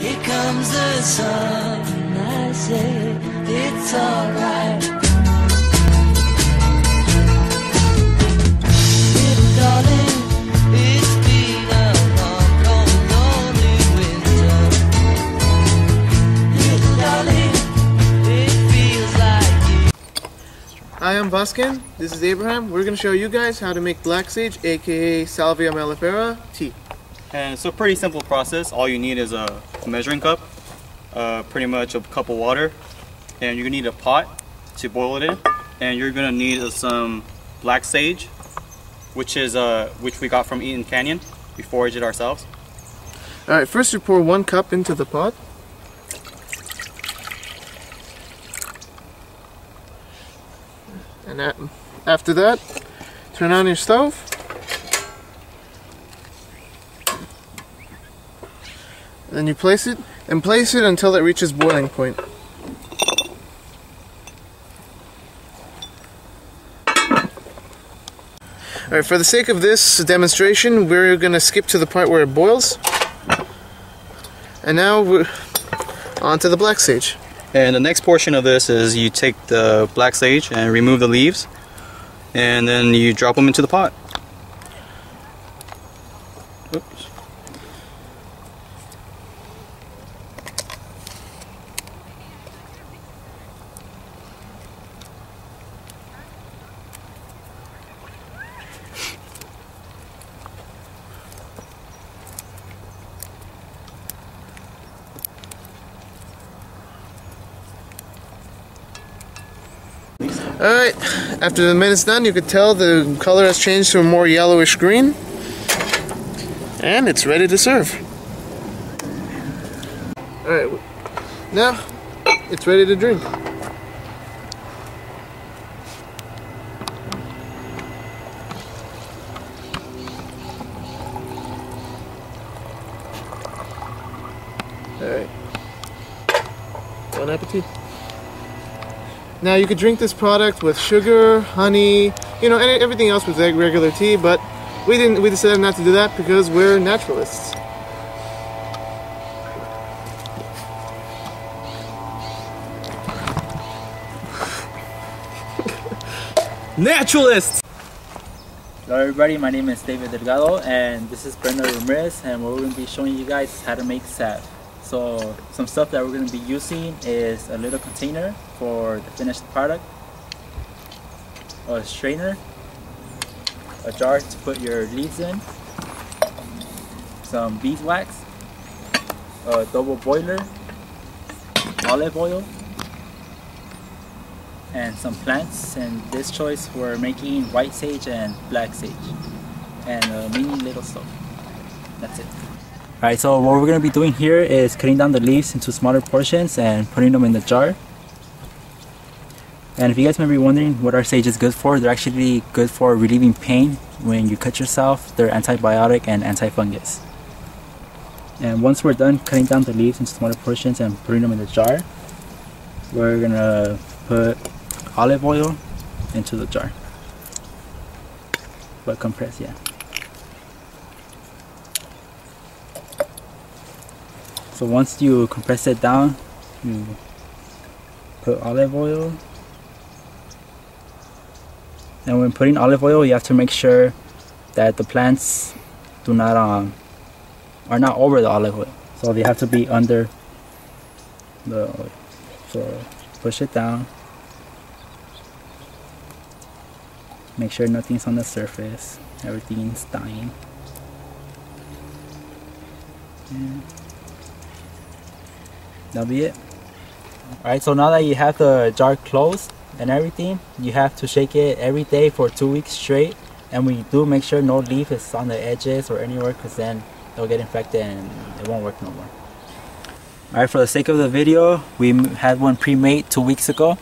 Here comes the sun, I say it's alright. Little darling, it's been a long, cold, lonely winter. Little darling, it feels like it. Hi, I'm Vazken. This is Abraham. We're going to show you guys how to make black sage, aka Salvia mellifera, tea. And it's a pretty simple process. All you need is a measuring cup, pretty much a cup of water, and you're gonna need a pot to boil it in, and you're gonna need some black sage, which we got from Eaton Canyon. We foraged it ourselves. All right, first you pour 1 cup into the pot. And after that, turn on your stove. Then you place it until it reaches boiling point. Alright, for the sake of this demonstration, we're going to skip to the part where it boils. And now we're on to the black sage. And the next portion of this is you take the black sage and remove the leaves, and then you drop them into the pot. Oops. Alright, after the minute's done, you can tell the color has changed to a more yellowish green. And it's ready to serve. Alright, now it's ready to drink. Alright, bon appetit. Now you could drink this product with sugar, honey, you know, everything else with regular tea, but we decided not to do that because we're naturalists. Naturalists! Hello everybody, my name is Delgado and this is Brenda Ramirez, and what we're going to be showing you guys is how to make salve. So some stuff that we're going to be using is a little container for the finished product, a strainer, a jar to put your leaves in, some beeswax, a double boiler, olive oil, and some plants. And this choice we're making white sage and black sage, and a mini little stove. That's it. Alright, so what we're going to be doing here is cutting down the leaves into smaller portions and putting them in the jar. And if you guys may be wondering what our sage is good for, they're actually good for relieving pain when you cut yourself. They're antibiotic and antifungus. And once we're done cutting down the leaves into smaller portions and putting them in the jar, we're going to put olive oil into the jar. But compressed, yeah. So once you compress it down, you put olive oil. And when putting olive oil, you have to make sure that the plants are not over the olive oil. So they have to be under the oil. So push it down. Make sure nothing's on the surface. Everything's dying. And that'll be it. Alright, so now that you have the jar closed and everything, you have to shake it every day for 2 weeks straight. And we do make sure no leaf is on the edges or anywhere, because then it'll get infected and it won't work no more. Alright, for the sake of the video, we had one pre-made 2 weeks ago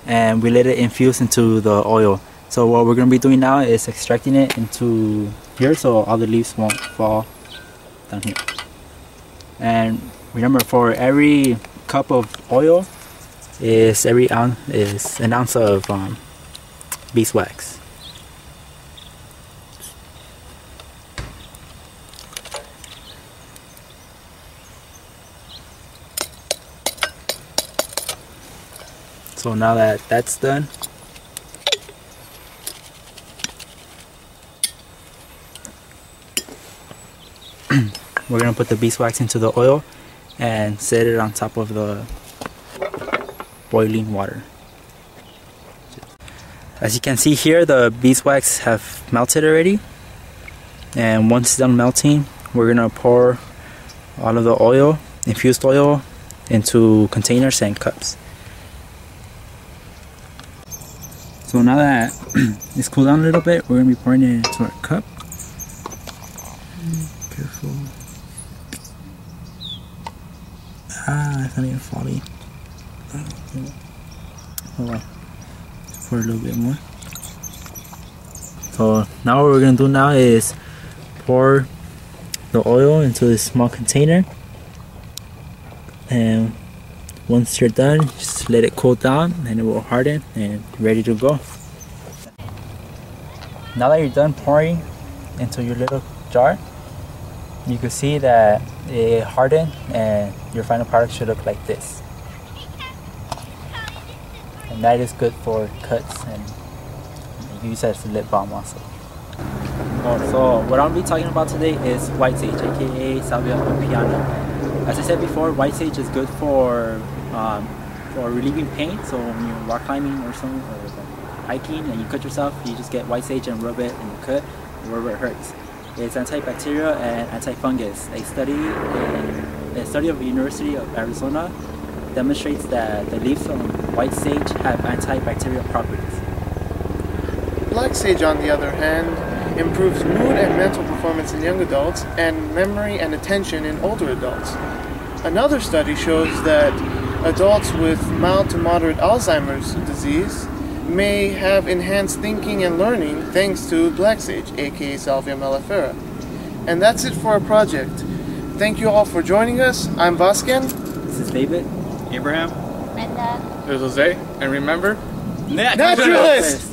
and we let it infuse into the oil. So what we're going to be doing now is extracting it into here so all the leaves won't fall down here. And remember, for every cup of oil is an ounce of beeswax. So now that that's done, we're gonna put the beeswax into the oil and set it on top of the boiling water. As you can see here, the beeswax have melted already, and once it's done melting, we're gonna pour all of the oil, infused oil, into containers and cups. So now that it's cooled down a little bit, we're gonna be pouring it into our cup. Careful. It's not even falling. Hold on. Pour a little bit more. So now what we're gonna do now is pour the oil into this small container, and once you're done, just let it cool down and it will harden and ready to go. Now that you're done pouring into your little jar, you can see that it hardened and your final product should look like this. And that is good for cuts and use as a lip balm also. So what I'll be talking about today is white sage, aka Salvia Apiana. As I said before, white sage is good for relieving pain. So when you're rock climbing or something, or hiking and you cut yourself, you just get white sage and rub it in the cut wherever it hurts. It's antibacterial and antifungus. A study of the University of Arizona demonstrates that the leaves of white sage have antibacterial properties. Black sage, on the other hand, improves mood and mental performance in young adults and memory and attention in older adults. Another study shows that adults with mild to moderate Alzheimer's disease may have enhanced thinking and learning thanks to black sage, aka Salvia mellifera. And that's it for our project. Thank you all for joining us. I'm Vazken. This is David. Abraham. Brenda. There's Jose. And remember, Naturalist!